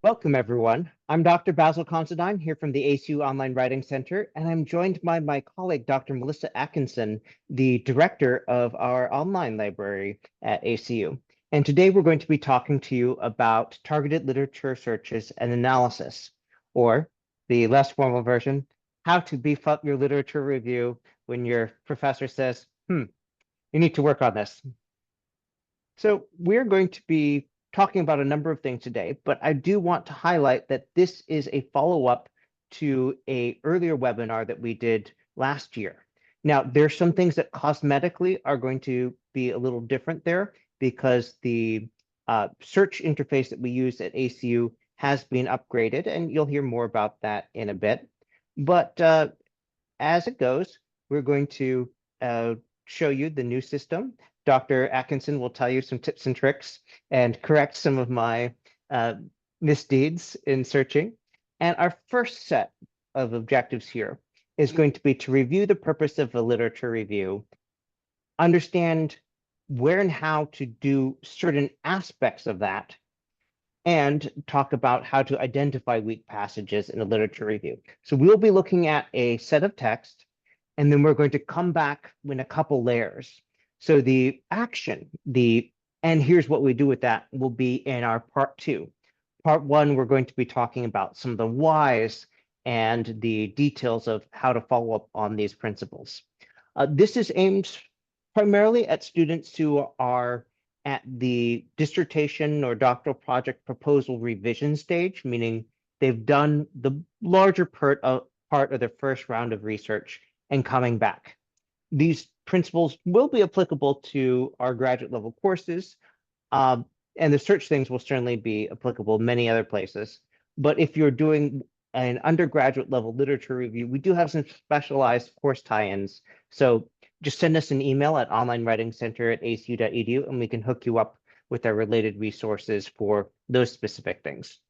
Welcome, everyone. I'm Dr. Basil Considine here from the ACU Online Writing Center, and I'm joined by my colleague, Dr. Melissa Atkinson, the director of our online library at ACU. And today we're going to be talking to you about targeted literature searches and analysis, or the less formal version, how to beef up your literature review when your professor says, you need to work on this. So we're going to be talking about a number of things today, but I do want to highlight that this is a follow-up to an earlier webinar that we did last year. Now, there's some things that cosmetically are going to be a little different there because the search interface that we use at ACU has been upgraded, and you'll hear more about that in a bit. But as it goes, we're going to show you the new system. Dr. Atkinson will tell you some tips and tricks and correct some of my misdeeds in searching. And our first set of objectives here is going to be to review the purpose of a literature review, understand where and how to do certain aspects of that, and talk about how to identify weak passages in a literature review. So we'll be looking at a set of text, and then we're going to come back in a couple layers. So the action, and here's what we do with that will be in our part two. Part one, we're going to be talking about some of the whys and the details of how to follow up on these principles. This is aimed primarily at students who are at the dissertation or doctoral project proposal revision stage, meaning they've done the larger part of their first round of research and coming back. These principles will be applicable to our graduate level courses, and the search things will certainly be applicable many other places. But if you're doing an undergraduate level literature review, we do have some specialized course tie-ins. So just send us an email at onlinewritingcenter@acu.edu, and we can hook you up with our related resources for those specific things.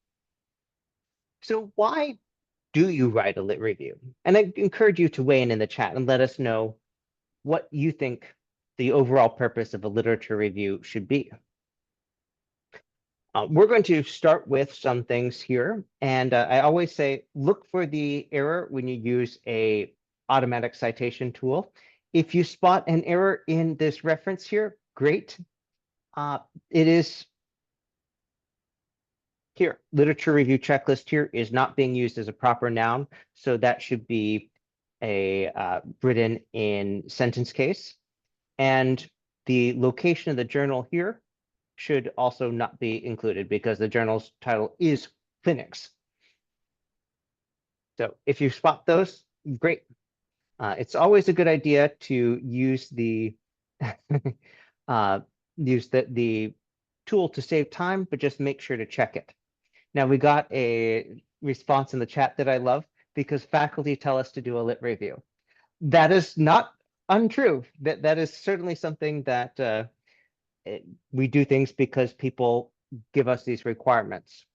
So why do you write a lit review? And I encourage you to weigh in the chat and let us know what you think the overall purpose of a literature review should be. We're going to start with some things here, and I always say look for the error when you use a automatic citation tool. If you spot an error in this reference here, great. It is here. Literature review checklist here is not being used as a proper noun, so that should be written in sentence case. And the location of the journal here should also not be included because the journal's title is clinics. So if you spot those, great. It's always a good idea to use the the tool to save time, but just make sure to check it. Now we got a response in the chat that I love because faculty tell us to do a lit review. That is not untrue. That is certainly something that we do things because people give us these requirements.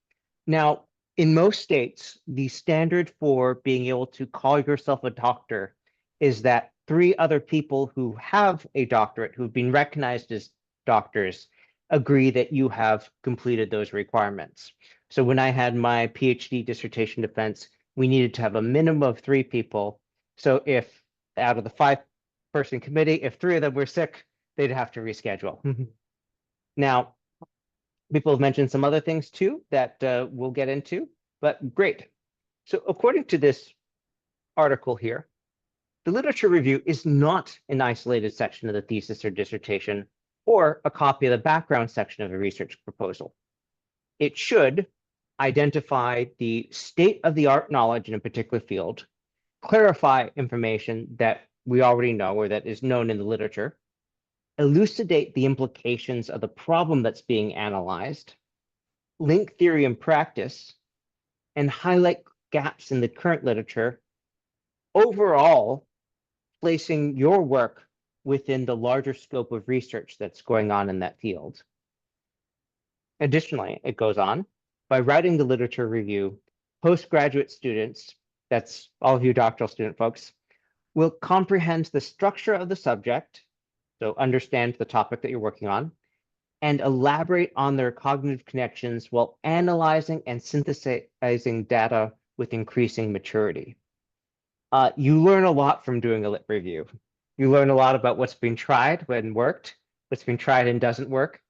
Now, in most states, the standard for being able to call yourself a doctor is that 3 other people who have a doctorate, who've been recognized as doctors, agree that you have completed those requirements. So when I had my PhD dissertation defense, we needed to have a minimum of 3 people. So if out of the 5-person committee, if 3 of them were sick, they'd have to reschedule. Now, people have mentioned some other things too that we'll get into, but great. So according to this article here, the literature review is not an isolated section of the thesis or dissertation or a copy of the background section of a research proposal. It should identify the state-of-the-art knowledge in a particular field, clarify information that we already know or that is known in the literature, elucidate the implications of the problem that's being analyzed, link theory and practice, and highlight gaps in the current literature, overall placing your work within the larger scope of research that's going on in that field. Additionally, it goes on, by writing the literature review, postgraduate students, that's all of you doctoral student folks, will comprehend the structure of the subject, so understand the topic that you're working on, and elaborate on their cognitive connections while analyzing and synthesizing data with increasing maturity. You learn a lot from doing a lit review. You learn a lot about what's been tried and worked, what's been tried and doesn't work.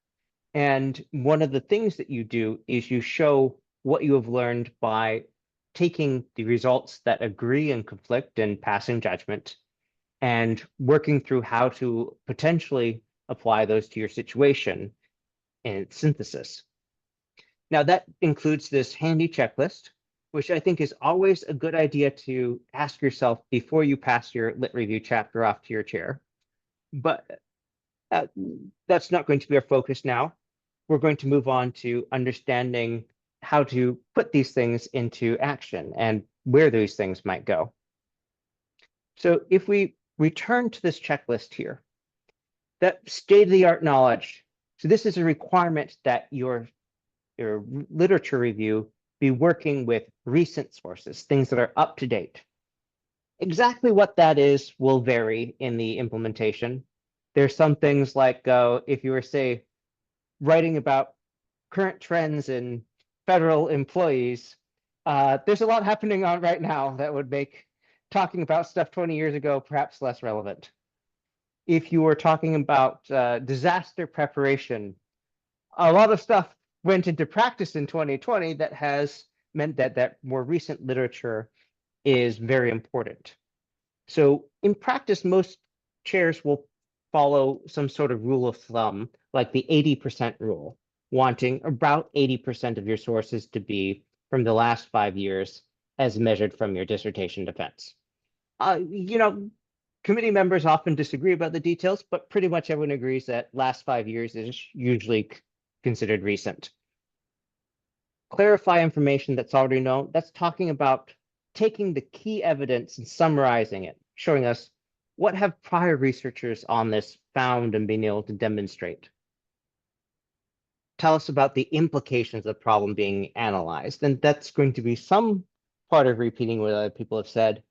And one of the things that you do is you show what you have learned by taking the results that agree and conflict and passing judgment and working through how to potentially apply those to your situation in synthesis. Now, that includes this handy checklist, which I think is always a good idea to ask yourself before you pass your lit review chapter off to your chair. But that's not going to be our focus now. We're going to move on to understanding how to put these things into action and where those things might go. So if we return to this checklist here, that state-of-the-art knowledge. So this is a requirement that your literature review be working with recent sources, things that are up to date. Exactly what that is will vary in the implementation. There's some things like if you were, say, writing about current trends in federal employees, there's a lot happening on right now that would make talking about stuff 20 years ago perhaps less relevant. If you were talking about disaster preparation, a lot of stuff went into practice in 2020 that has meant that more recent literature is very important. So in practice, most chairs will follow some sort of rule of thumb, like the 80% rule, wanting about 80% of your sources to be from the last 5 years as measured from your dissertation defense. Committee members often disagree about the details, but pretty much everyone agrees that last 5 years is usually considered recent. Clarify information that's already known. That's talking about taking the key evidence and summarizing it, showing us what have prior researchers on this found and been able to demonstrate. Tell us about the implications of the problem being analyzed. And that's going to be some part of repeating what other people have said,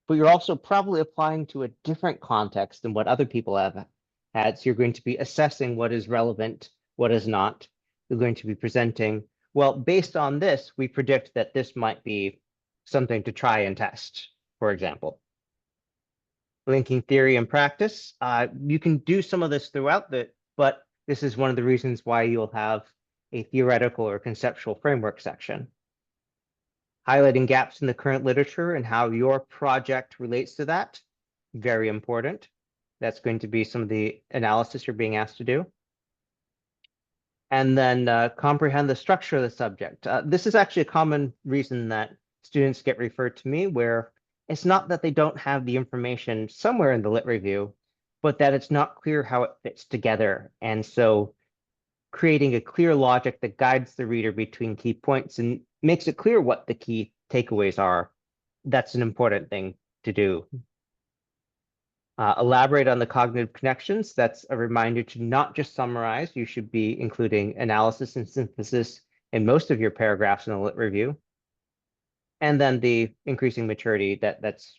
but you're also probably applying to a different context than what other people have had. So you're going to be assessing what is relevant, what is not. You're going to be presenting, well, based on this, we predict that this might be something to try and test, for example. Linking theory and practice. You can do some of this throughout but this is one of the reasons why you'll have a theoretical or conceptual framework section. Highlighting gaps in the current literature and how your project relates to that, very important. That's going to be some of the analysis you're being asked to do. And then comprehend the structure of the subject. This is actually a common reason that students get referred to me, where it's not that they don't have the information somewhere in the lit review, but that it's not clear how it fits together. And so creating a clear logic that guides the reader between key points and makes it clear what the key takeaways are, that's an important thing to do. Elaborate on the cognitive connections. That's a reminder to not just summarize. You should be including analysis and synthesis in most of your paragraphs in the lit review. And then the increasing maturity that's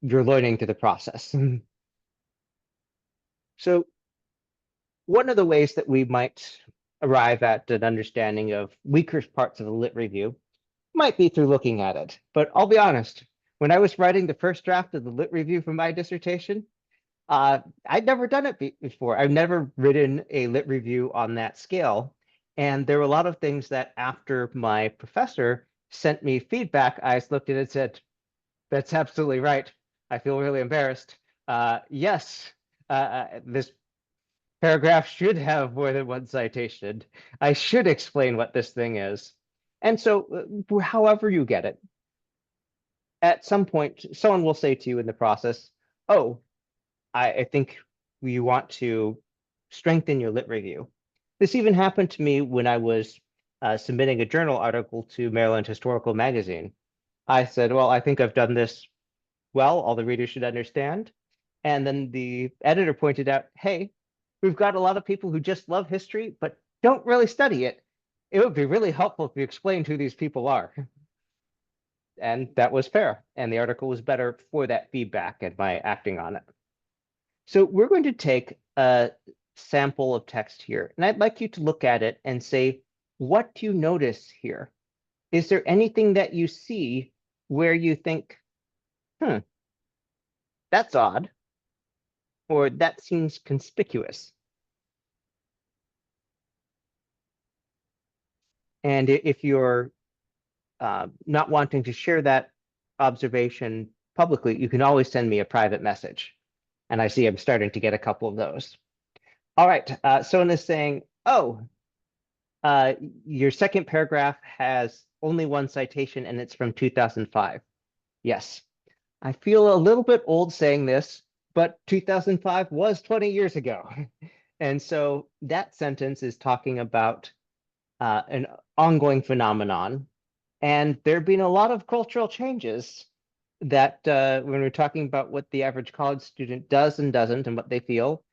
you're learning through the process. So one of the ways that we might arrive at an understanding of weaker parts of the lit review might be through looking at it. But I'll be honest, when I was writing the first draft of the lit review for my dissertation, I'd never done it before. I've never written a lit review on that scale. And there were a lot of things that after my professor sent me feedback, I looked at it and said, that's absolutely right. I feel really embarrassed. Yes, this paragraph should have more than one citation. I should explain what this thing is. And so however you get it, at some point, someone will say to you in the process, oh, I think you want to strengthen your lit review. This even happened to me when I was submitting a journal article to Maryland Historical Magazine. I said, well, I think I've done this well, all the readers should understand. And then the editor pointed out, hey, we've got a lot of people who just love history, but don't really study it. It would be really helpful if you explained who these people are. And that was fair. And the article was better for that feedback and my acting on it. So we're going to take a sample of text here, and I'd like you to look at it and say, what do you notice here? Is there anything that you see where you think, hmm, that's odd, or that seems conspicuous? And if you're not wanting to share that observation publicly, you can always send me a private message. And I see I'm starting to get a couple of those. All right, someone is saying, oh, uh, your second paragraph has only one citation and it's from 2005. Yes, I feel a little bit old saying this, but 2005 was 20 years ago. And so that sentence is talking about an ongoing phenomenon. And there have been a lot of cultural changes that when we're talking about what the average college student does and doesn't and what they feel,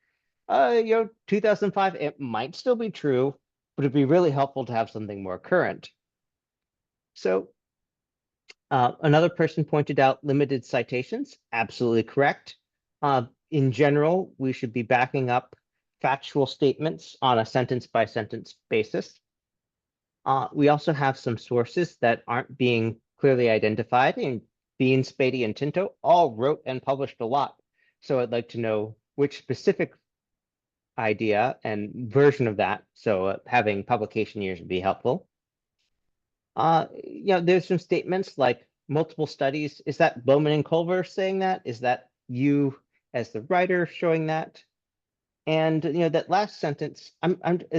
2005, it might still be true, but it'd be really helpful to have something more current. So another person pointed out limited citations. Absolutely correct. In general, we should be backing up factual statements on a sentence by sentence basis. We also have some sources that aren't being clearly identified, and Bean, Spady, and Tinto all wrote and published a lot. So I'd like to know which specific idea and version of that. So having publication years would be helpful. There's some statements like multiple studies. Is that Bowman and Culver saying that? Is that you as the writer showing that? And that last sentence,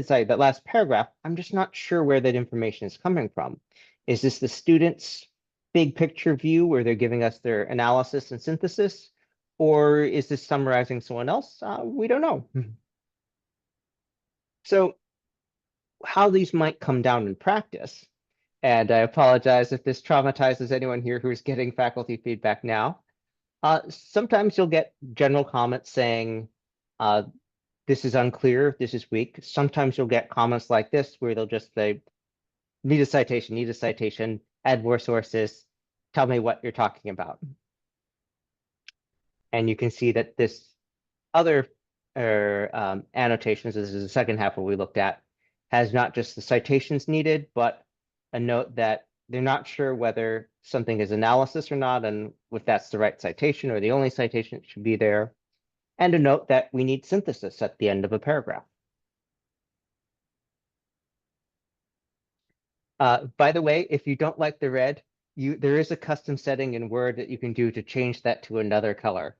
sorry, that last paragraph, I'm just not sure where that information is coming from. Is this the students' big picture view where they're giving us their analysis and synthesis? Or is this summarizing someone else? We don't know. So how these might come down in practice, and I apologize if this traumatizes anyone here who's getting faculty feedback now. Sometimes you'll get general comments saying, this is unclear, this is weak. Sometimes you'll get comments like this where they'll just say, need a citation, add more sources, tell me what you're talking about. And you can see that this other annotations, this is the second half what we looked at, has not just the citations needed, but a note that they're not sure whether something is analysis or not, and if that's the right citation or the only citation that should be there, and a note that we need synthesis at the end of a paragraph. By the way, if you don't like the red, there is a custom setting in Word that you can do to change that to another color.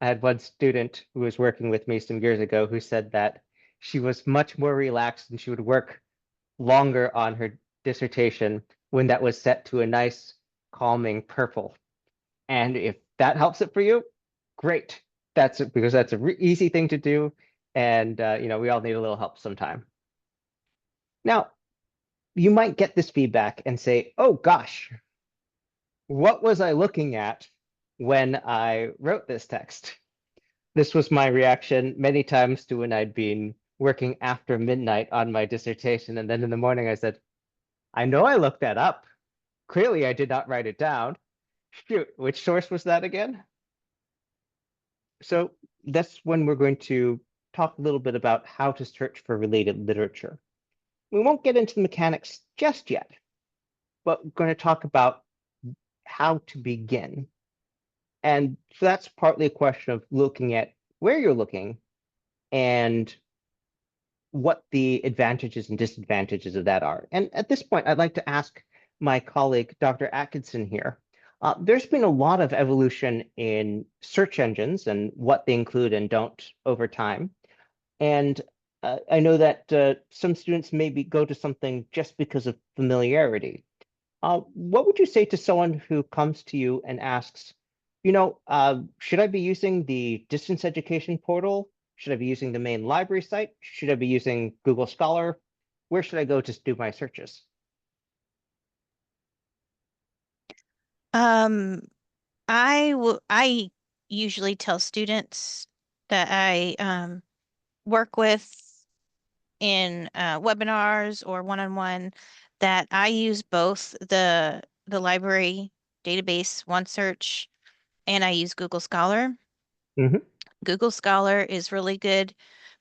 I had one student who was working with me some years ago who said that she was much more relaxed and she would work longer on her dissertation when that was set to a nice, calming purple. And if that helps it for you, great. That's it, because that's a easy thing to do. And, we all need a little help sometime. Now, you might get this feedback and say, oh gosh, what was I looking at when I wrote this text? This was my reaction many times to when I'd been working after midnight on my dissertation. And then in the morning I said, I know I looked that up. Clearly I did not write it down. Shoot, which source was that again? So that's when we're going to talk a little bit about how to search for related literature. We won't get into the mechanics just yet, but we're going to talk about how to begin. And so that's partly a question of looking at where you're looking and what the advantages and disadvantages of that are. And at this point, I'd like to ask my colleague, Dr. Atkinson here. There's been a lot of evolution in search engines and what they include and don't over time. And I know that some students maybe go to something just because of familiarity. What would you say to someone who comes to you and asks, should I be using the distance education portal? Should I be using the main library site? Should I be using Google Scholar? Where should I go to do my searches? I usually tell students that I work with in webinars or one-on-one that I use both the library database OneSearch and I use Google Scholar. Mhm. Google Scholar is really good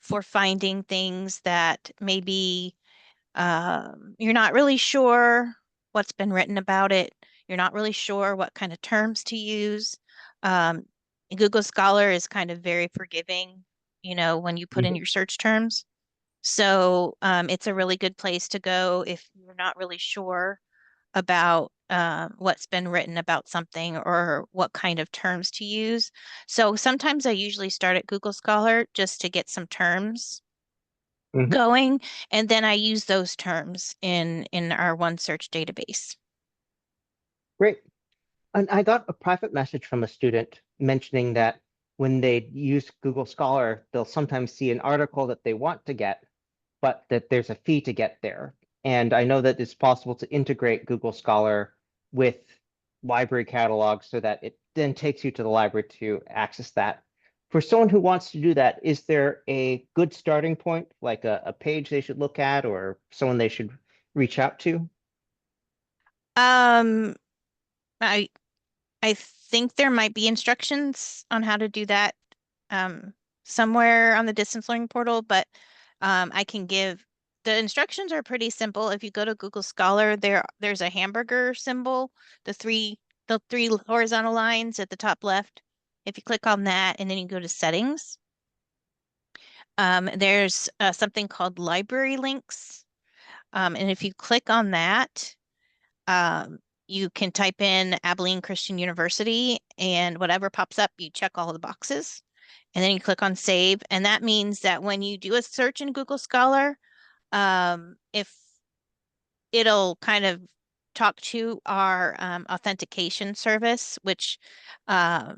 for finding things that maybe you're not really sure what's been written about it. You're not really sure what kind of terms to use. Um, Google Scholar is kind of very forgiving, when you put in Mhm. your search terms. So it's a really good place to go if you're not really sure about what's been written about something or what kind of terms to use. So sometimes I usually start at Google Scholar just to get some terms Mhm. going, and then I use those terms in our OneSearch database. Great. And I got a private message from a student mentioning that when they use Google Scholar, they'll sometimes see an article that they want to get, but that there's a fee to get there. And I know that it's possible to integrate Google Scholar with library catalogs so that it then takes you to the library to access that. For someone who wants to do that, is there a good starting point, like a page they should look at or someone they should reach out to? Um, I I think there might be instructions on how to do that um, somewhere on the distance learning portal, but I can give the instructions are pretty simple. If you go to Google Scholar, there's a hamburger symbol, the three horizontal lines at the top left. If you click on that and then you go to settings, there's something called library links. And if you click on that, um, you can type in Abilene Christian University and whatever pops up, you check all the boxes and then you click on save. And that means that when you do a search in Google Scholar, if it'll kind of talk to our authentication service, which uh,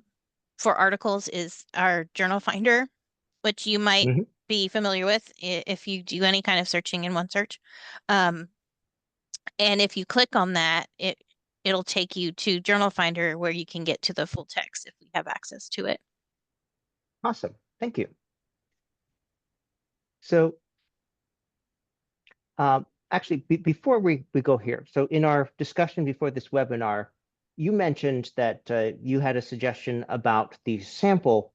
for articles is our journal finder, which you might Mhm. be familiar with if you do any kind of searching in OneSearch. Um, and if you click on that, it'll take you to Journal Finder where you can get to the full text if we have access to it. Awesome. Thank you. So actually, before we go here, so in our discussion before this webinar, you mentioned that you had a suggestion about the sample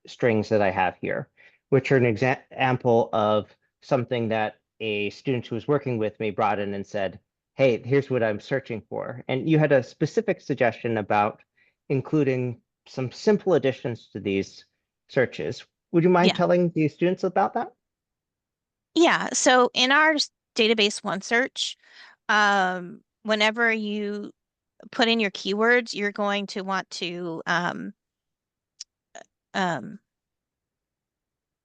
strings that I have here, which are an example of something that a student who was working with me brought in and said, hey, here's what I'm searching for. And you had a specific suggestion about including some simple additions to these searches. Would you mind Yeah. telling the students about that? Yeah. So in our database OneSearch, whenever you put in your keywords, you're going to want to um,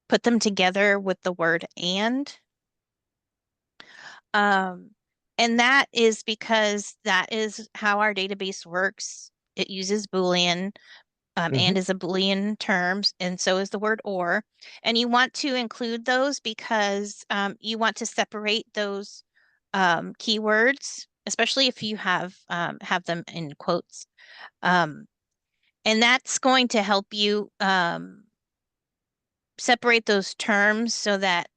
put them together with the word and. Um, and that is because that is how our database works. It uses Boolean, and Hmm. is a Boolean term, and so is the word or. And you want to include those because you want to separate those keywords, especially if you have them in quotes. Um, and that's going to help you separate those terms so that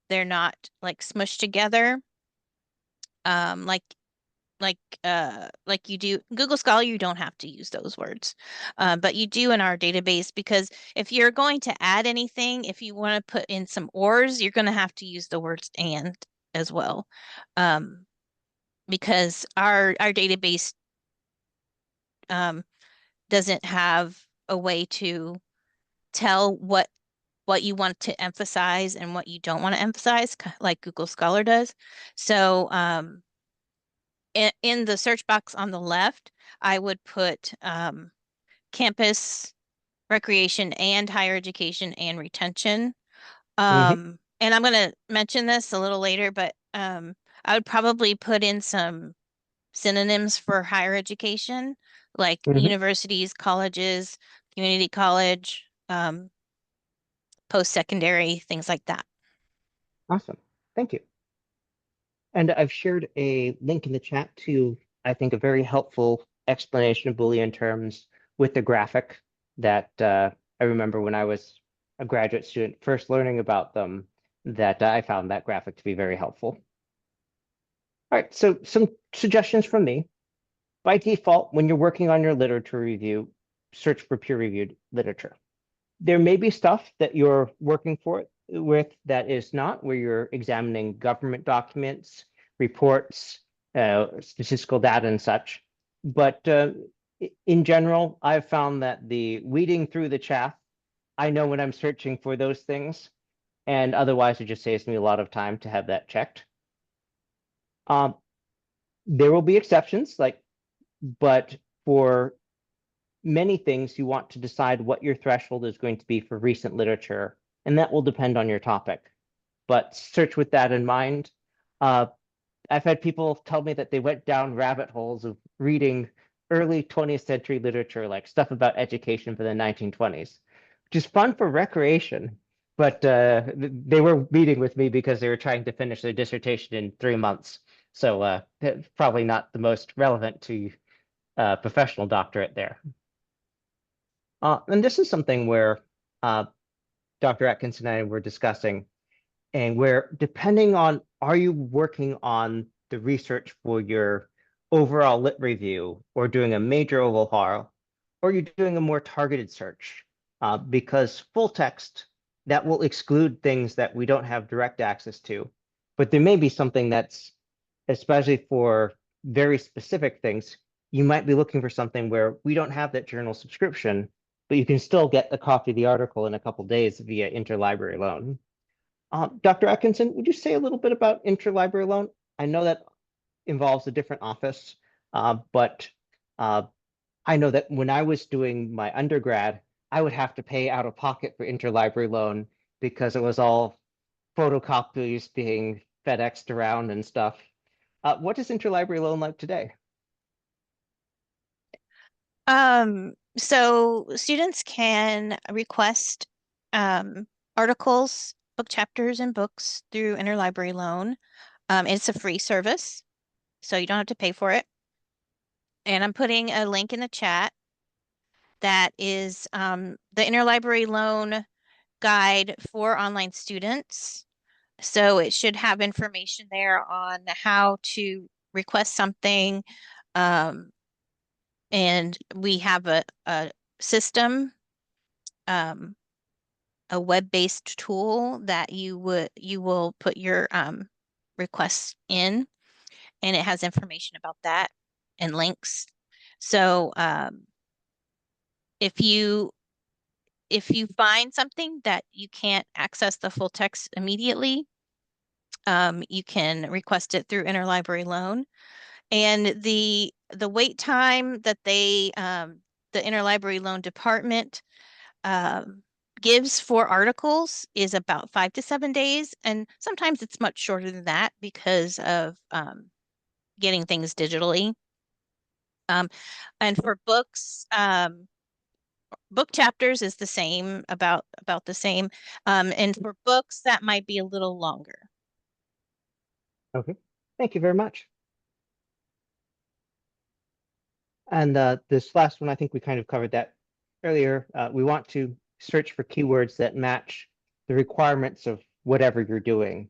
they're not like smushed together. Um, like like you do Google Scholar, you don't have to use those words, but you do in our database because if you're going to add anything, if you want to put in some ors, you're going to have to use the words and as well, um, because our database um, doesn't have a way to tell what you want to emphasize and what you don't want to emphasize, like Google Scholar does. So in the search box on the left, I would put campus, recreation, and higher education and retention. Hmm. And I'm going to mention this a little later, but I would probably put in some synonyms for higher education, like Hmm. universities, colleges, community college, post-secondary, things like that. Awesome. Thank you. And I've shared a link in the chat to, I think, a very helpful explanation of Boolean terms with the graphic that I remember when I was a graduate student first learning about them, that I found that graphic to be very helpful. All right, so some suggestions from me. By default, when you're working on your literature review, search for peer-reviewed literature. There may be stuff that you're working for with that is not, where you're examining government documents, reports, statistical data and such. But in general, I've found that the weeding through the chaff, I know when I'm searching for those things, and otherwise it just saves me a lot of time to have that checked. Um, there will be exceptions, but for many things, you want to decide what your threshold is going to be for recent literature, and that will depend on your topic. But search with that in mind. Uh, I've had people tell me that they went down rabbit holes of reading early 20th century literature, like stuff about education for the 1920s, which is fun for recreation. But they were meeting with me because they were trying to finish their dissertation in 3 months. So probably not the most relevant to professional doctorate there. And this is something where Dr. Atkinson and I were discussing, and where depending on, are you working on the research for your overall lit review or doing a major overhaul, or you're doing a more targeted search? Because full text, that will exclude things that we don't have direct access to, but there may be something that's, especially for very specific things, you might be looking for something where we don't have that journal subscription, but you can still get a copy of the article in a couple days via interlibrary loan. Dr. Atkinson, would you say a little bit about interlibrary loan? I know that involves a different office, but uh, I know that when I was doing my undergrad, I would have to pay out of pocket for interlibrary loan because it was all photocopies being FedExed around and stuff. What is interlibrary loan like today? So students can request articles, book chapters, and books through interlibrary loan. It's a free service, so you don't have to pay for it. And I'm putting a link in the chat that is the interlibrary loan guide for online students. So it should have information there on how to request something. Um, and we have a system, um, a web-based tool that you will put your requests in, and it has information about that and links. So if you if you find something that you can't access the full text immediately, you can request it through interlibrary loan. And the wait time that the interlibrary loan department um, gives for articles is about 5 to 7 days, and sometimes it's much shorter than that because of getting things digitally. Um, and for books, book chapters is the same, about the same. And for books, that might be a little longer. Okay, thank you very much. And this last one, I think we kind of covered that earlier. We want to search for keywords that match the requirements of whatever you're doing.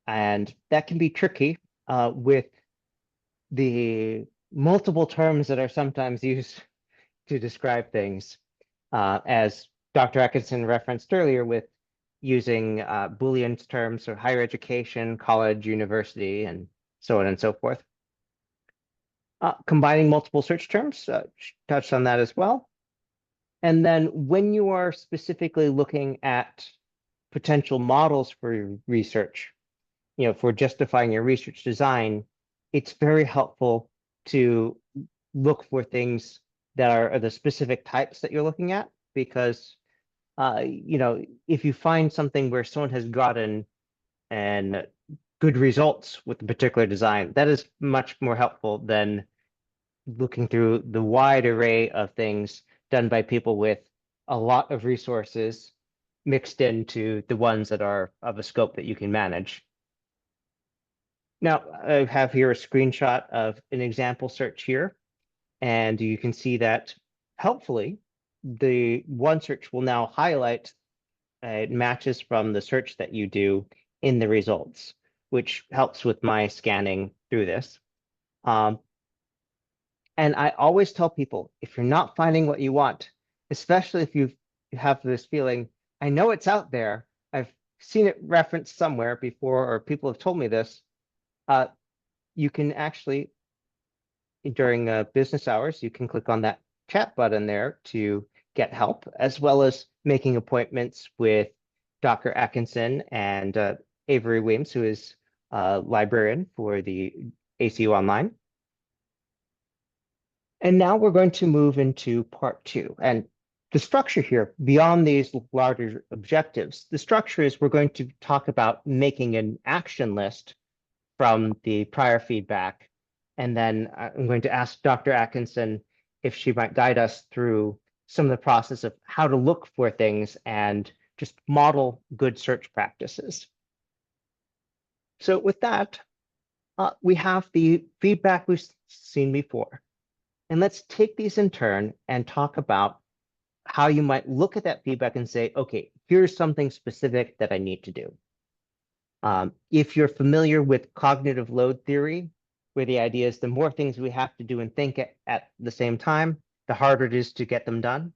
And that can be tricky with the multiple terms that are sometimes used to describe things, as Dr. Atkinson referenced earlier with using Boolean terms, so higher education, college, university, and so on and so forth. Combining multiple search terms, touched on that as well. And then when you are specifically looking at potential models for your research, for justifying your research design, it's very helpful to look for things that are the specific types that you're looking at, because if you find something where someone has gotten and good results with a particular design, that is much more helpful than looking through the wide array of things done by people with a lot of resources mixed into the ones that are of a scope that you can manage. Now, I have here a screenshot of an example search here, and you can see that helpfully, the one search will now highlight matches from the search that you do in the results, which helps with my scanning through this. And I always tell people, if you're not finding what you want, especially if you have this feeling, I know it's out there, I've seen it referenced somewhere before, or people have told me this, you can actually, during business hours, you can click on that chat button there to get help, as well as making appointments with Dr. Atkinson and Avery Weems, who is a librarian for the ACU Online. And now we're going to move into part two. And the structure here, beyond these larger objectives, the structure is we're going to talk about making an action list from the prior feedback. And then I'm going to ask Dr. Atkinson if she might guide us through some of the process of how to look for things and just model good search practices. So with that, we have the feedback we've seen before. And let's take these in turn and talk about how you might look at that feedback and say, okay, here's something specific that I need to do. If you're familiar with cognitive load theory, where the idea is the more things we have to do and think at the same time, the harder it is to get them done.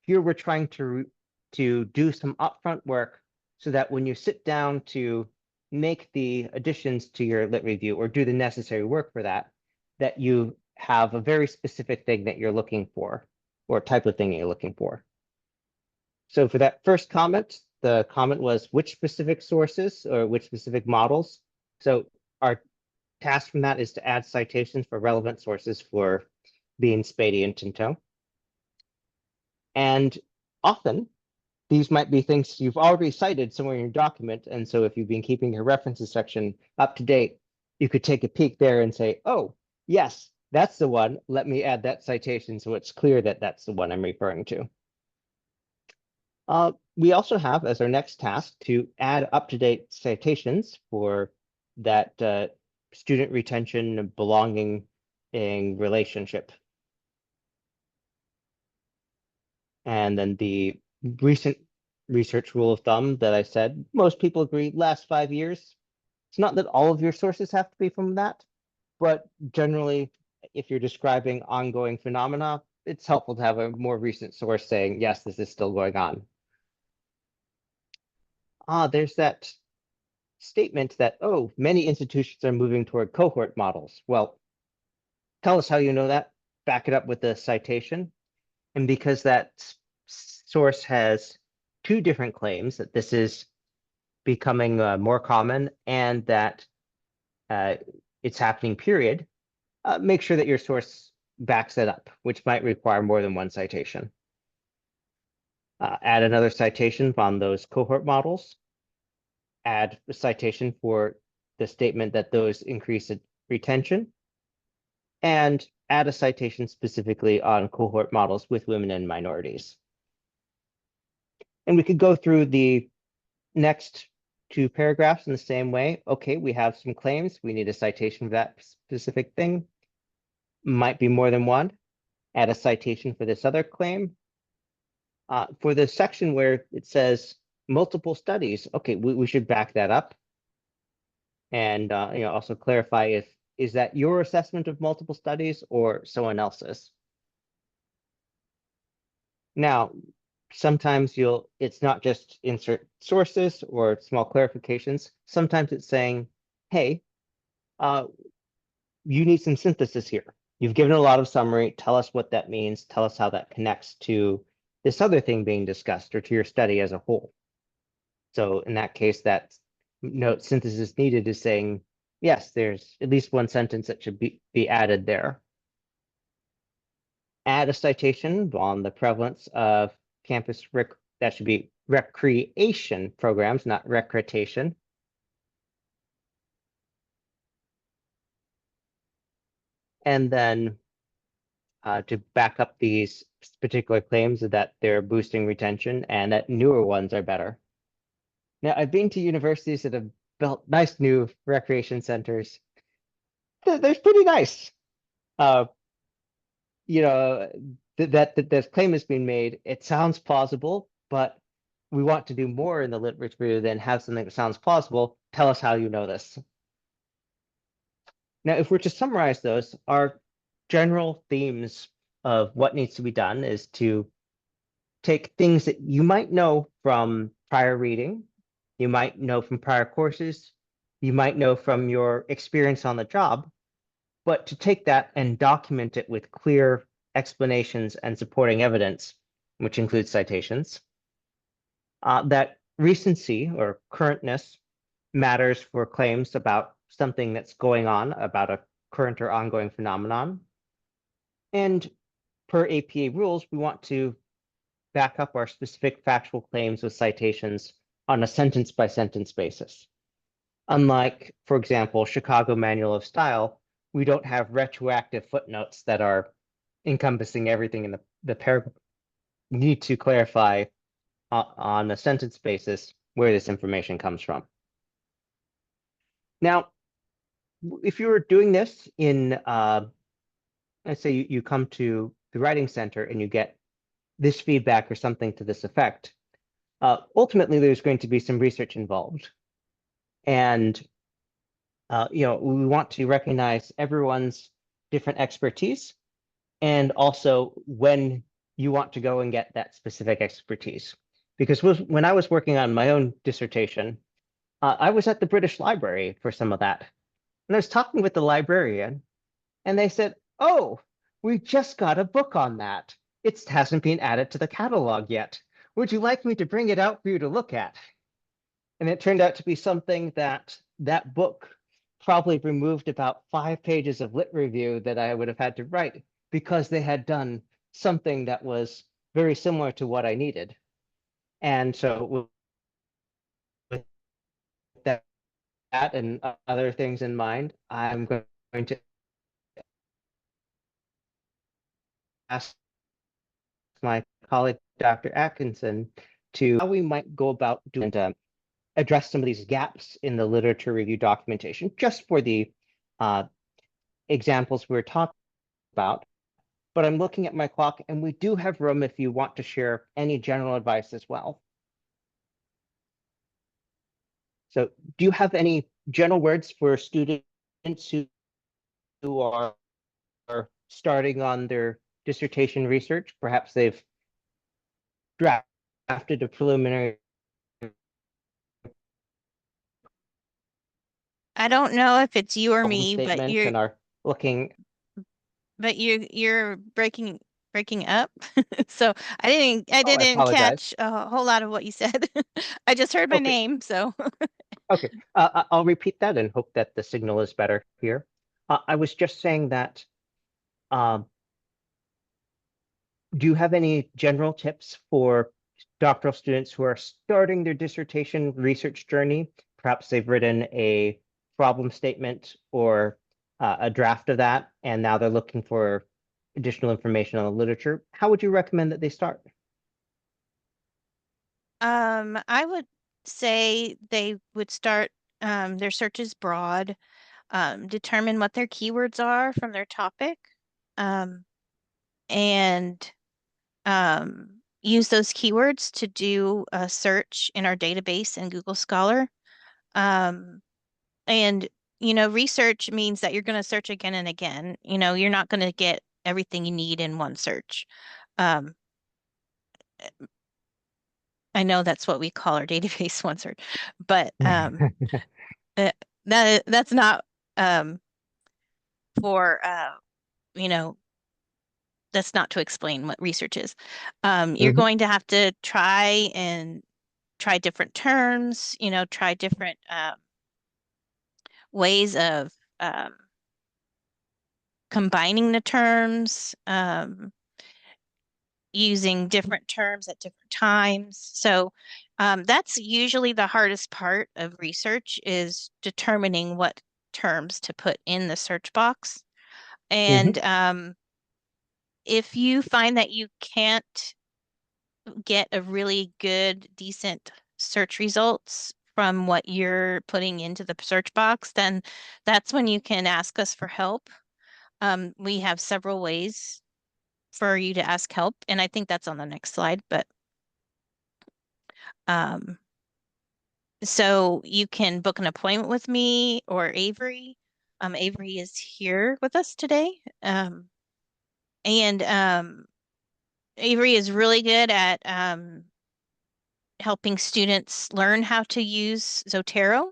Here we're trying to do some upfront work so that when you sit down to make the additions to your lit review or do the necessary work for that, that you have a very specific thing that you're looking for or type of thing you're looking for. So for that first comment, the comment was which specific sources or which specific models. So our task from that is to add citations for relevant sources for Bean, Spady, and Tinto. And often these might be things you've already cited somewhere in your document. And so if you've been keeping your references section up to date, you could take a peek there and say, oh, yes, that's the one. Let me add that citation so it's clear that that's the one I'm referring to. We also have as our next task to add up-to-date citations for that student retention and belonging in relationship. And then the recent research rule of thumb that I said, most people agree last 5 years. It's not that all of your sources have to be from that, but generally, if you're describing ongoing phenomena, it's helpful to have a more recent source saying, yes, this is still going on. There's that statement that, oh, many institutions are moving toward cohort models. Well, tell us how you know that. Back it up with a citation. And because that source has two different claims, that this is becoming more common and that it's happening, period, make sure that your source backs it up, which might require more than one citation. Add another citation on those cohort models. Add a citation for the statement that those increase retention, and add a citation specifically on cohort models with women and minorities. And we could go through the next two paragraphs in the same way. Okay, we have some claims. We need a citation for that specific thing. Might be more than one. Add a citation for this other claim. For the section where it says multiple studies, okay, we should back that up. And also clarify is that your assessment of multiple studies or someone else's? Now, sometimes it's not just insert sources or small clarifications. Sometimes it's saying, hey, you need some synthesis here. You've given a lot of summary. Tell us what that means. Tell us how that connects to this other thing being discussed or to your study as a whole. So in that case, that note synthesis needed is saying, yes, there's at least one sentence that should be added there. Add a citation on the prevalence of campus that should be recreation programs, not recreation. And then to back up these particular claims that they're boosting retention and that newer ones are better. Now, I've been to universities that have built nice new recreation centers. They're pretty nice. That this claim has been made, it sounds plausible, but we want to do more in the lit review than have something that sounds plausible. Tell us how you know this. Now, if we're to summarize those, our general themes of what needs to be done is to take things that you might know from prior reading, You might know from prior courses. You might know from your experience on the job. But to take that and document it with clear explanations and supporting evidence, which includes citations, that recency or currentness matters for claims about something that's going on, about a current or ongoing phenomenon. And per APA rules, we want to back up our specific factual claims with citations on a sentence by sentence basis. Unlike, for example, Chicago Manual of Style, we don't have retroactive footnotes that are encompassing everything in the paragraph. We need to clarify on a sentence basis where this information comes from. Now, if you were doing this in, let's say you come to the writing center and you get this feedback or something to this effect, ultimately there's going to be some research involved. And we want to recognize everyone's different expertise and also when you want to go and get that specific expertise. Because when I was working on my own dissertation, I was at the British Library for some of that. And I was talking with the librarian, and they said, "Oh, we just got a book on that. It hasn't been added to the catalog yet. Would you like me to bring it out for you to look at?" And it turned out to be something that book probably removed about 5 pages of lit review that I would have had to write because they had done something that was very similar to what I needed. And so with that and other things in mind, I'm going to ask my colleague, Dr. Atkinson, to how we might go about doing address some of these gaps in the literature review documentation, just for the uh, examples we're talking about. But I'm looking at my clock, and we do have room if you want to share any general advice as well. So do you have any general words for students who are starting on their dissertation research? Perhaps they've drafted a preliminary. I don't know if it's you or Problem me, statement and are looking. but you're breaking up. So I Oh, I didn't apologize. catch a whole lot of what you said. I just heard my Okay, name, so okay. I'll repeat that and hope that the signal is better here. I was just saying that. Um, do you have any general tips for doctoral students who are starting their dissertation research journey? Perhaps they've written a problem statement or a draft of that, and now they're looking for additional information on the literature. How would you recommend that they start? I would say they would start their searches broad, determine what their keywords are from their topic, um, and use those keywords to do a search in our database in Google Scholar. Um, and research means that you're going to search again and again. You're not going to get everything you need in one search. Um, I know that's what we call our database one search, but uh, that's not um, for you know that's not to explain what research is. You're Mhm. going to have to try different terms, try different ways of um, combining the terms, using different terms at different times. So that's usually the hardest part of research is determining what terms to put in the search box. And Mhm. if you find that you can't get a really good, decent search results from what you're putting into the search box, then that's when you can ask us for help. We have several ways for you to ask help, and I think that's on the next slide, but um, so you can book an appointment with me or Avery. Avery is here with us today. And Avery is really good at helping students learn how to use Zotero.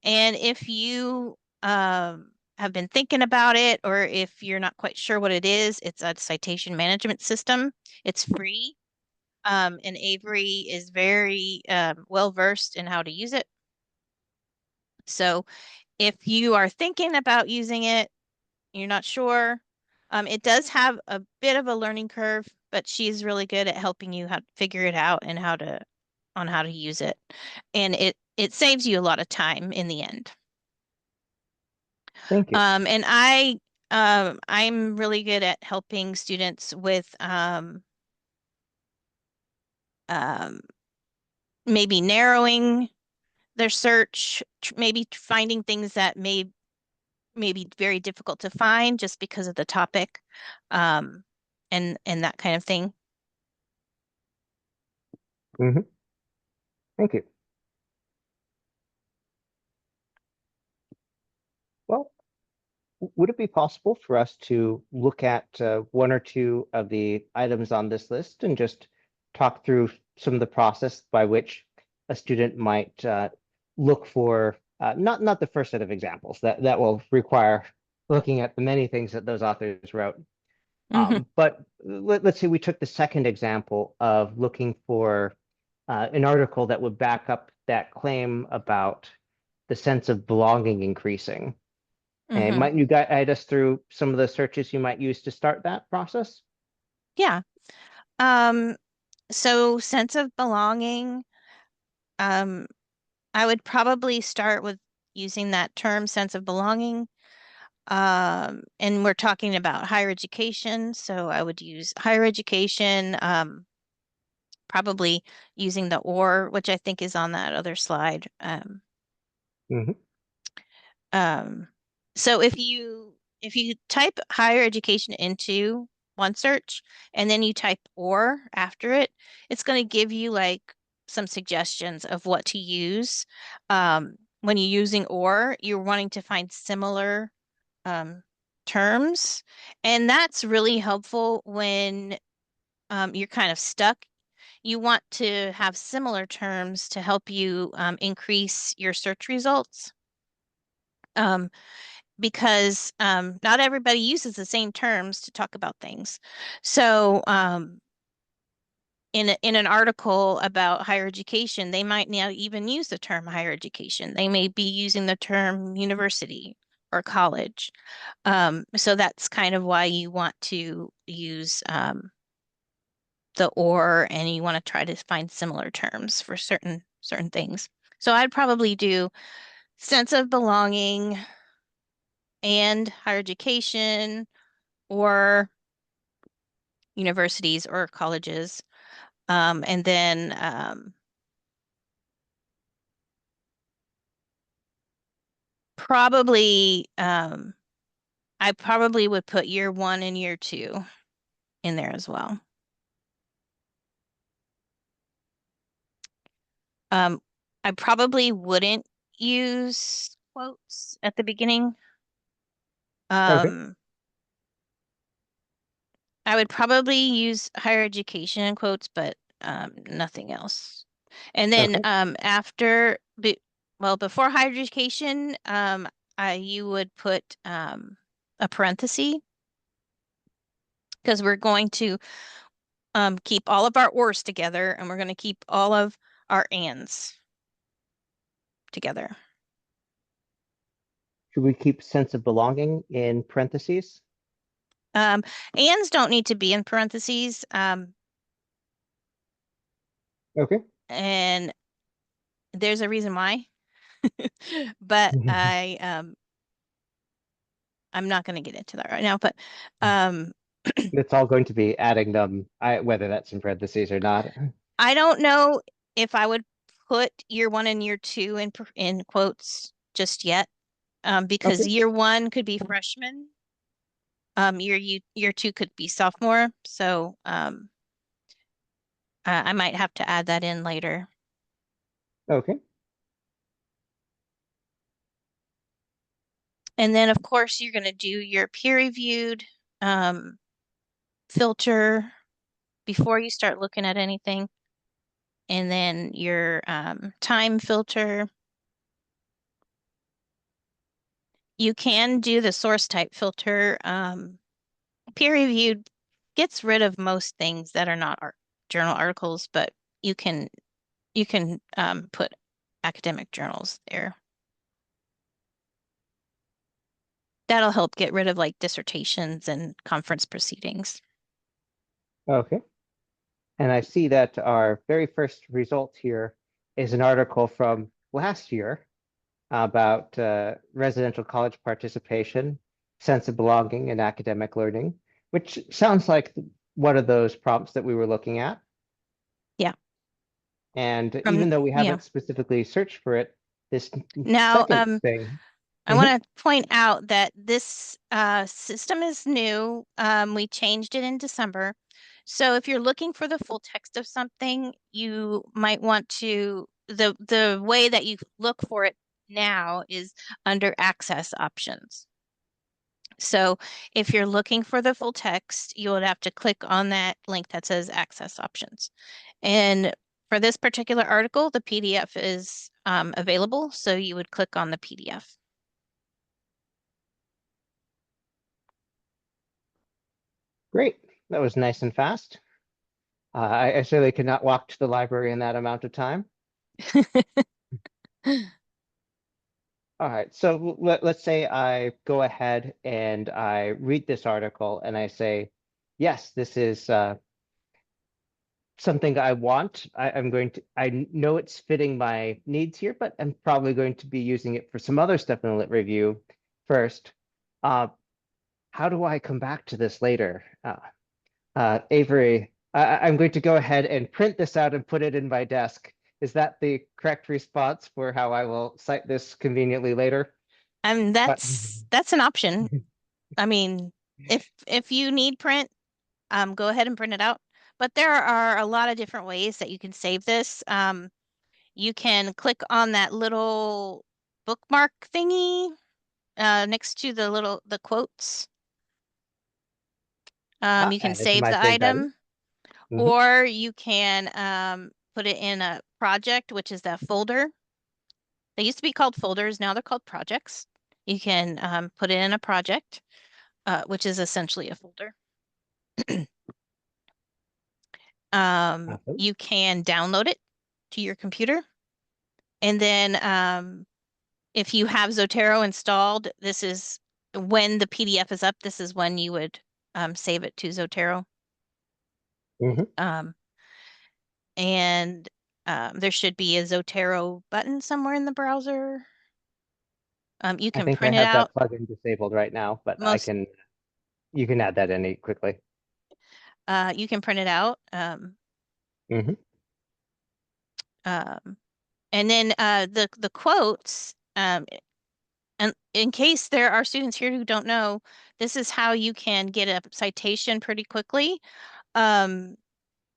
And if you have been thinking about it, or if you're not quite sure what it is, it's a citation management system. It's free. And Avery is very well versed in how to use it. So if you are thinking about using it, you're not sure, it does have a bit of a learning curve, but she's really good at helping you how to figure it out and how to use it. And it saves you a lot of time in the end. Thank you. And I'm really good at helping students with um, maybe narrowing their search, maybe finding things that may be very difficult to find just because of the topic, um, and that kind of thing. Hmm. Thank you. Well, would it be possible for us to look at one or two of the items on this list and just talk through some of the process by which a student might look for not the first set of examples that will require looking at the many things that those authors wrote. Hmm. But let's say we took the second example of looking for an article that would back up that claim about the sense of belonging increasing. And Hmm. might you guide us through some of the searches you might use to start that process? Yeah. Um, so sense of belonging, um, I would probably start with using that term sense of belonging. And we're talking about higher education, so I would use higher education, probably using the or, which I think is on that other slide. Hmm. Um, so if you type higher education into one search and then you type or after it, it's going to give you like some suggestions of what to use. When you're using or, you're wanting to find similar um, terms, and that's really helpful when you're kind of stuck. You want to have similar terms to help you increase your search results. Um, because not everybody uses the same terms to talk about things. So, in an article about higher education, they might not even use the term higher education. They may be using the term university or college. So that's kind of why you want to use the or, and you want to try to find similar terms for certain things. So I'd probably do sense of belonging and higher education or universities or colleges. And then probably I probably would put year one and year two in there as well. Um, I probably wouldn't use quotes at the beginning. Okay. Um, I would probably use higher education in quotes, but nothing else. And then Okay. before higher education, you would put a parenthesis because we're going to keep all of our ors together and we're going to keep all of our ands together. Should we keep sense of belonging in parentheses? Um, Ands don't need to be in parentheses, Okay. and there's a reason why. But I'm not going to get into that right now. But um, It's all going to be adding them, whether that's in parentheses or not. I don't know if I would put year one and year two in quotes just yet, because Okay. year one could be freshman, year two could be sophomore. So I might have to add that in later. Okay. And then, of course, you're going to do your peer-reviewed um, filter before you start looking at anything. and then your time filter. You can do the source type filter. Peer reviewed gets rid of most things that are not journal articles, but you can put academic journals there. That'll help get rid of like dissertations and conference proceedings. Okay. And I see that our very first result here is an article from last year about residential college participation, sense of belonging, and academic learning, which sounds like one of those prompts that we were looking at. Yeah. And From even though we yeah. haven't specifically searched for it, this Now, second thing. I Mhm. want to point out that this system is new. We changed it in December. So if you're looking for the full text of something, you might want to, the way that you look for it now is under access options. So if you're looking for the full text, you would have to click on that link that says access options. And for this particular article, the PDF is available, so you would click on the PDF. Great. That was nice and fast. I certainly could not walk to the library in that amount of time. All right, so let's say I go ahead and I read this article and I say, yes, this is something I want. I know it's fitting my needs here, but I'm probably going to be using it for some other stuff in the lit review first. Uh, how do I come back to this later? Avery, I'm going to go ahead and print this out and put it in my desk. Is that the correct response for how I will cite this conveniently later? But That's an option. I mean, if you need print, go ahead and print it out. But there are a lot of different ways that you can save this. You can click on that little bookmark thingy next to the quotes. You can add it to save my the saved items. item, Mhm. or you can put it in a project, which is that folder. They used to be called folders, now they're called projects. You can put it in a project, which is essentially a folder. Awesome. You can download it to your computer. And then if you have Zotero installed, this is when the PDF is up, this is when you would save it to Zotero. Mhm. Um, and there should be a Zotero button somewhere in the browser. You I can think I print it have out. that plugin disabled right now, but Most you can add that in quickly. you can print it out. Mhm. Um, and then the quotes. And in case there are students here who don't know, this is how you can get a citation pretty quickly. Um,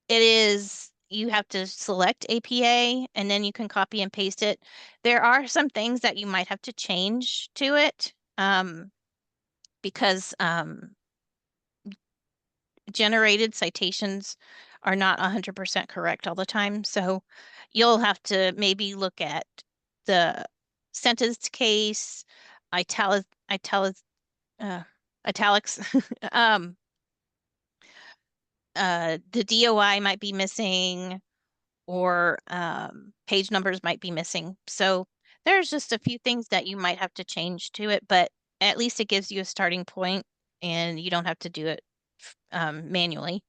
it is you have to select APA and then you can copy and paste it. There are some things that you might have to change to it because generated citations are not 100% correct all the time. So you'll have to maybe look at the sentence case, italic, uh, italics. Um, the DOI might be missing, or page numbers might be missing. So there's just a few things that you might have to change to it, but at least it gives you a starting point and you don't have to do it manually.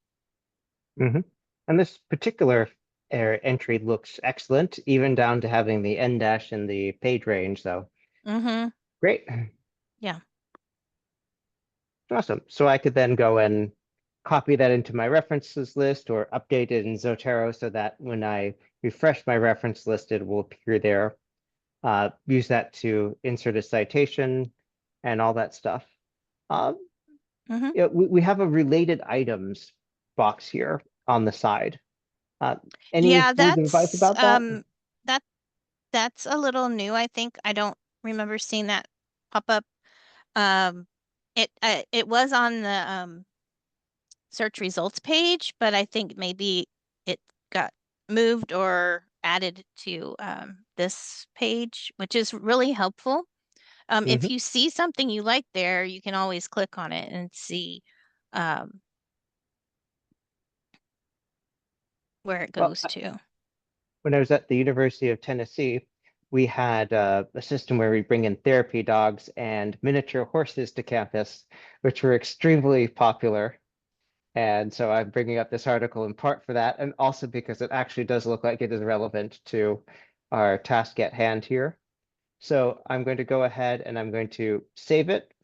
Mhm. And this particular entry looks excellent, even down to having the end dash in the page range. So Mm-hmm. great. Yeah. Awesome. So I could then go and copy that into my references list or update it in Zotero so that when I refresh my reference list, it will appear there. Use that to insert a citation and all that stuff. Um, Mm-hmm. we have a related items box here on the side. Uh, any Yeah, words of advice about that? that that's a little new, I think. I don't remember seeing that pop up. Um it was on the search results page, but I think maybe it got moved or added to this page, which is really helpful. If Hmm. you see something you like there, you can always click on it and see um, where it Well, goes to. when I was at the University of Tennessee, we had a system where we bring in therapy dogs and miniature horses to campus, which were extremely popular. And so I'm bringing up this article in part for that, and also because it actually does look like it is relevant to our task at hand here. So I'm going to go ahead and I'm going to save it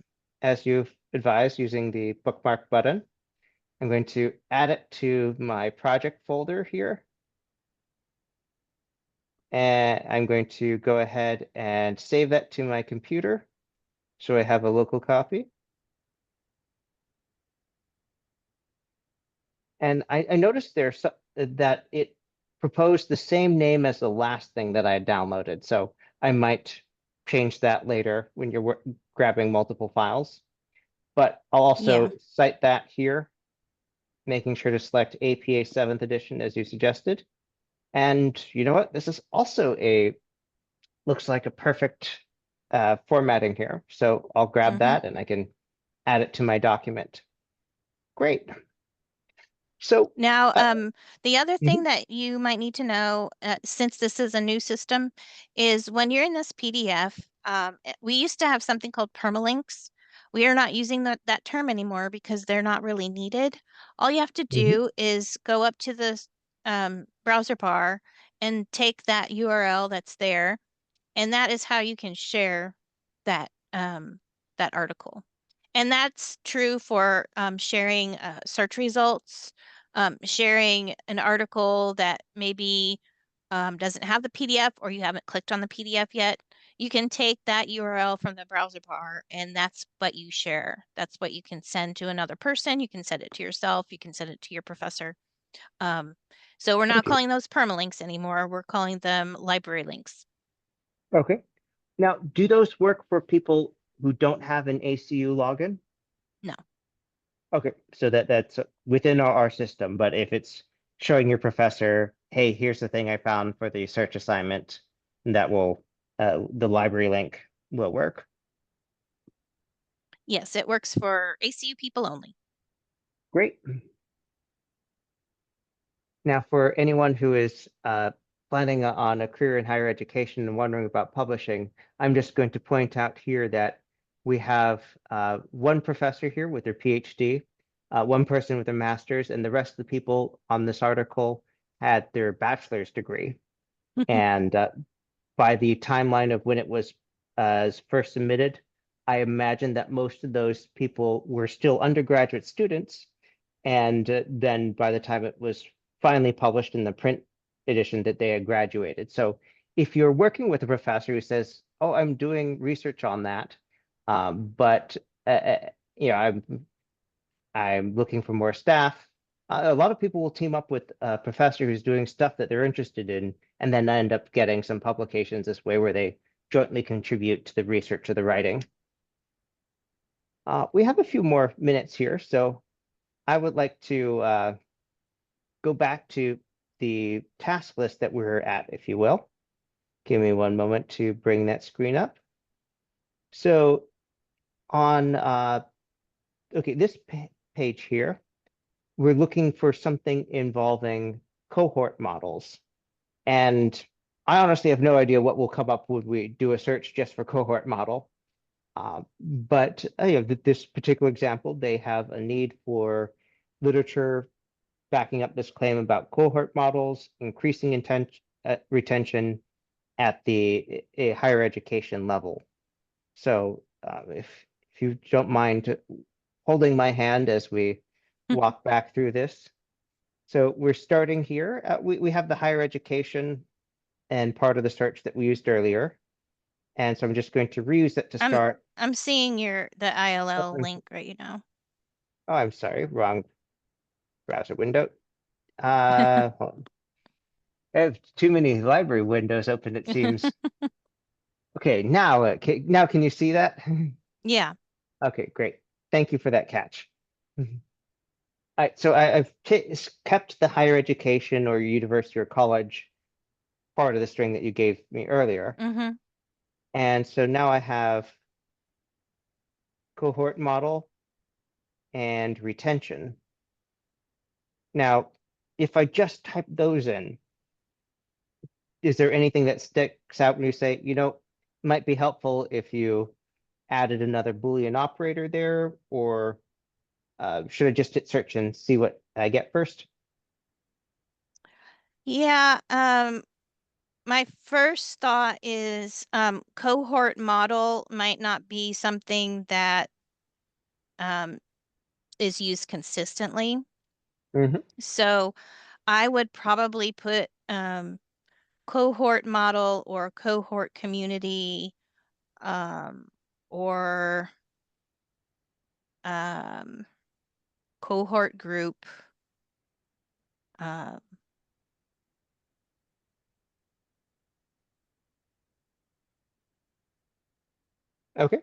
as you've advised using the bookmark button. I'm going to add it to my project folder here. And I'm going to go ahead and save that to my computer so I have a local copy. And I noticed there that it proposed the same name as the last thing that I had downloaded. So I might change that later when you're grabbing multiple files. But I'll Yeah. also cite that here, making sure to select APA 7th edition as you suggested. And you know what? This is also looks like a perfect formatting here. So I'll grab Hmm. that and I can add it to my document. Great. So, Now, uh, the other thing mhm, that you might need to know, since this is a new system, is when you're in this PDF, we used to have something called permalinks. We are not using that term anymore because they're not really needed. All you have to mhm. do is go up to the browser bar and take that URL that's there, and that is how you can share that that article. And that's true for sharing search results, sharing an article that maybe doesn't have the PDF or you haven't clicked on the PDF yet. You can take that URL from the browser bar and that's what you share. That's what you can send to another person. You can send it to yourself. You can send it to your professor. Um, so we're not Okay. calling those permalinks anymore. We're calling them library links. Okay. Now, do those work for people who don't have an ACU login? No. Okay, so that's within our system, but if it's showing your professor, hey, here's the thing I found for the search assignment, that will the library link will work. Yes, it works for ACU people only. Great. Now, for anyone who is planning on a career in higher education and wondering about publishing, I'm just going to point out here that we have one professor here with their PhD, one person with a master's, and the rest of the people on this article had their bachelor's degree. And by the timeline of when it was first submitted, I imagine that most of those people were still undergraduate students, and then by the time it was finally published in the print edition that they had graduated. So if you're working with a professor who says, oh, I'm doing research on that, but you know, I'm looking for more staff. A lot of people will team up with a professor who's doing stuff that they're interested in, and then end up getting some publications this way where they jointly contribute to the research or the writing. We have a few more minutes here, so I would like to go back to the task list that we're at, if you will. Give me one moment to bring that screen up. So on, okay, this page here, we're looking for something involving cohort models. And I honestly have no idea what will come up when we do a search just for cohort model. But you know, this particular example, they have a need for literature backing up this claim about cohort models, increasing retention at the higher education level. So if you don't mind holding my hand as we walk back through this. So we're starting here. We have the higher education and part of the search that we used earlier. And so I'm just going to reuse it to I'm start. I'm seeing the Oh, ILL link right now. I'm sorry, wrong browser window. Hold on. I have too many library windows open, it seems. Okay, now can you see that? Yeah. Okay, great. Thank you for that catch. I've kept the higher education or university or college part of the string that you gave me earlier. Mm-hmm. And so now I have cohort model and retention. Now, if I just type those in, is there anything that sticks out when you say, might be helpful if you added another Boolean operator there, or should I just hit search and see what I get first? Yeah, my first thought is cohort model might not be something that um, is used consistently. Hmm. So I would probably put cohort model or cohort community um, or um, cohort group. Uh, Okay.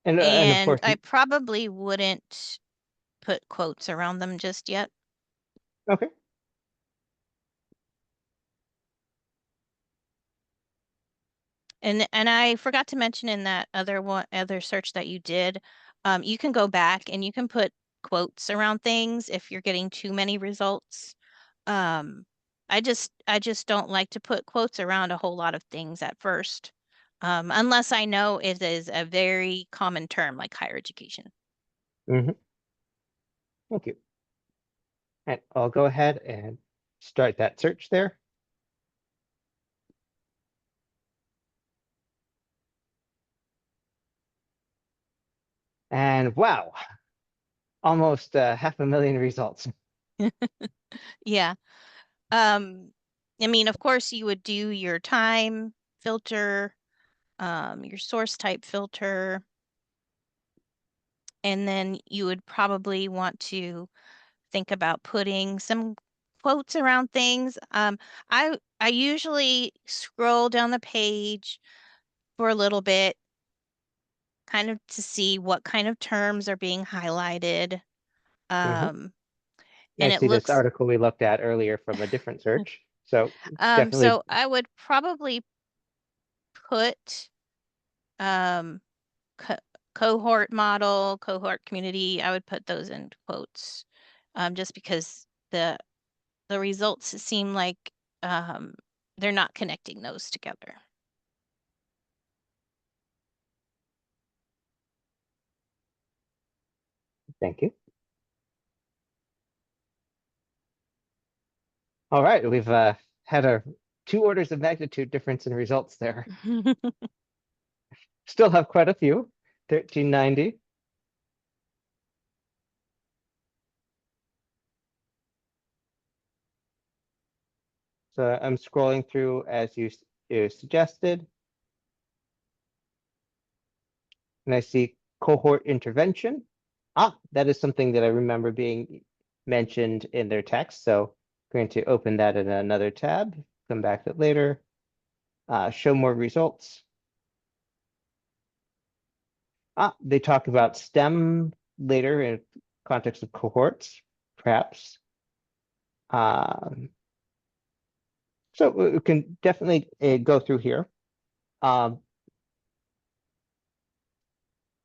And of and course, I probably wouldn't put quotes around them just yet. okay. And I forgot to mention in that other search that you did, you can go back and you can put quotes around things if you're getting too many results. Um, I just don't like to put quotes around a whole lot of things at first, unless I know it is a very common term like higher education. Hmm. Thank you. And I'll go ahead and start that search there. And wow, almost 500,000 results. Yeah. Um, I mean, of course, you would do your time filter, your source type filter, and then you would probably want to think about putting some quotes around things. I usually scroll down the page for a little bit, kind of to see what kind of terms are being highlighted. Hmm. Um, I and it see this looks, article we looked at earlier from a different search. So definitely, so I would probably put um, co cohort model, cohort community. I would put those in quotes, just because the results seem like um, they're not connecting those together. thank you. All right, we've had a 2 orders of magnitude difference in results there. Still have quite a few, 1390. So I'm scrolling through as you suggested, and I see cohort intervention. Ah, that is something that I remember being mentioned in their text. So I'm going to open that in another tab, come back to it later, show more results. Ah, they talk about STEM later in context of cohorts, perhaps. Um, so we can definitely go through here. Um,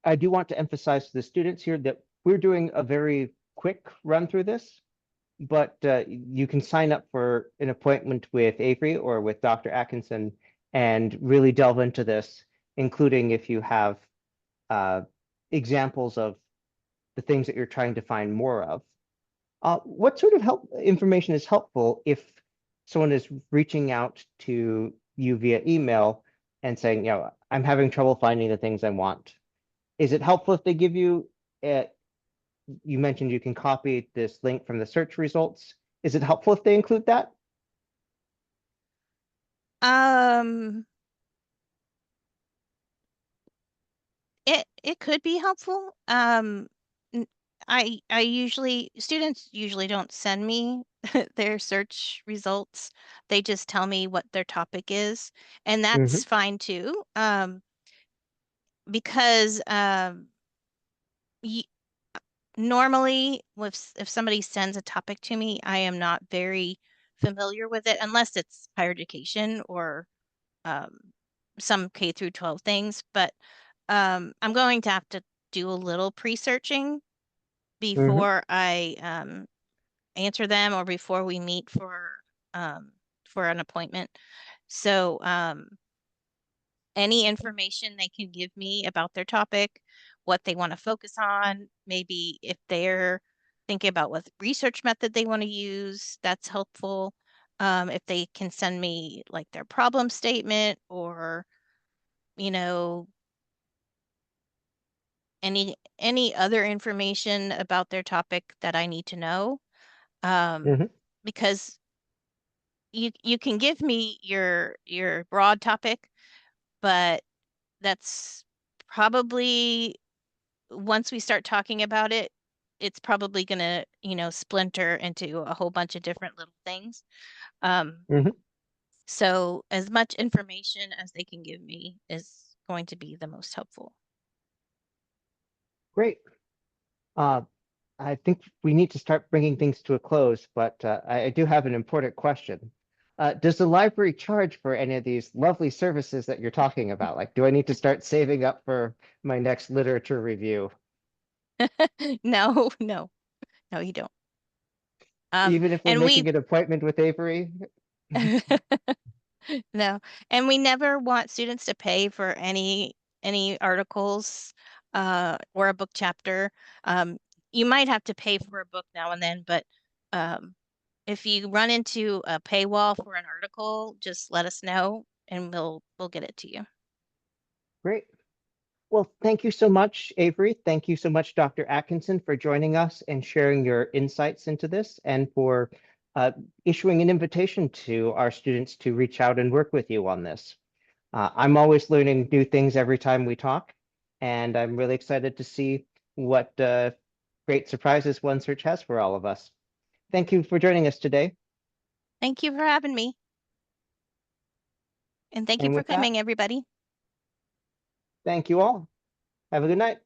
I do want to emphasize to the students here that we're doing a very quick run through this, but you can sign up for an appointment with Avery or with Dr. Atkinson and really delve into this, including if you have uh, examples of the things that you're trying to find more of. What sort of help information is helpful if someone is reaching out to you via email and saying, I'm having trouble finding the things I want? Is it helpful if they give you, you mentioned you can copy this link from the search results. Is it helpful if they include that? Um, it could be helpful. N- I usually students usually don't send me their search results. They just tell me what their topic is, and Hmm. that's fine too. Because y normally if somebody sends a topic to me, I am not very familiar with it unless it's higher education or um, some K through 12 things. But I'm going to have to do a little pre-searching Hmm. before I answer them or before we meet um, for an appointment. So any information they can give me about their topic, what they want to focus on, maybe if they're thinking about what research method they want to use, that's helpful. If they can send me like their problem statement or, you know, any other information about their topic that I need to know. Um, Hmm. because you can give me your broad topic, but that's probably once we start talking about it, it's probably gonna, splinter into a whole bunch of different little things. Um, Hmm. so as much information as they can give me is going to be the most helpful. Great. Uh, I think we need to start bringing things to a close, but I do have an important question. Does the library charge for any of these lovely services that you're talking about? Like, do I need to start saving up for my next literature review, No, no, no, you don't. even if we're And we making an appointment with Avery? no, and we never want students to pay for any articles or a book chapter. Um, you might have to pay for a book now and then, but um, if you run into a paywall for an article, just let us know and we'll get it to you. Great. Well, thank you so much, Avery. Thank you so much, Dr. Atkinson, for joining us and sharing your insights into this and for issuing an invitation to our students to reach out and work with you on this. I'm always learning new things every time we talk, and I'm really excited to see what great surprises OneSearch has for all of us. Thank you for joining us today. Thank you for having me, and thank you And for with that, coming, everybody. thank you all. Have a good night.